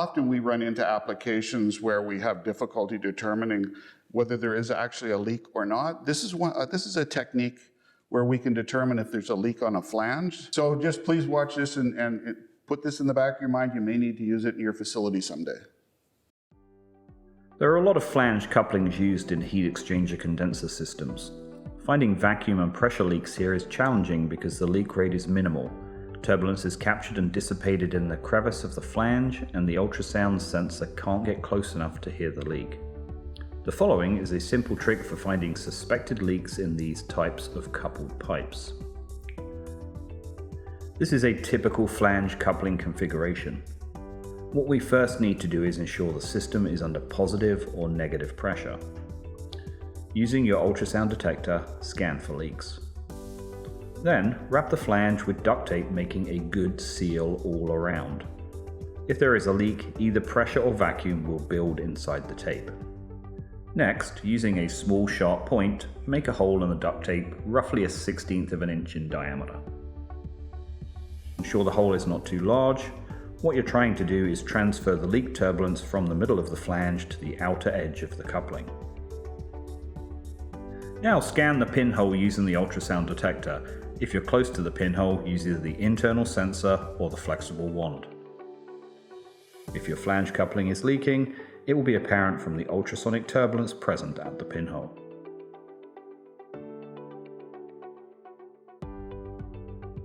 often we run into applications where we have difficulty determining whether there is actually a leak or not. This is a technique where we can determine if there's a leak on a flange. So just please watch this and put this in the back of your mind. You may need to use it in your facility someday. There are a lot of flanged couplings used in heat exchanger condenser systems. Finding vacuum and pressure leaks here is challenging because the leak rate is minimal. Turbulence is captured and dissipated in the crevice of the flange, and the ultrasound sensor can't get close enough to hear the leak. The following is a simple trick for finding suspected leaks in these types of coupled pipes. This is a typical flange coupling configuration. What we first need to do is ensure the system is under positive or negative pressure. Using your ultrasound detector, scan for leaks. Then, wrap the flange with duct tape, making a good seal all around. If there is a leak, either pressure or vacuum will build inside the tape. Next, using a small sharp point, make a hole in the duct tape roughly a 1/16 of an inch in diameter. Ensure the hole is not too large. What you're trying to do is transfer the leak turbulence from the middle of the flange to the outer edge of the coupling. Now scan the pinhole using the ultrasound detector. If you're close to the pinhole, use either the internal sensor or the flexible wand. If your flange coupling is leaking, it will be apparent from the ultrasonic turbulence present at the pinhole.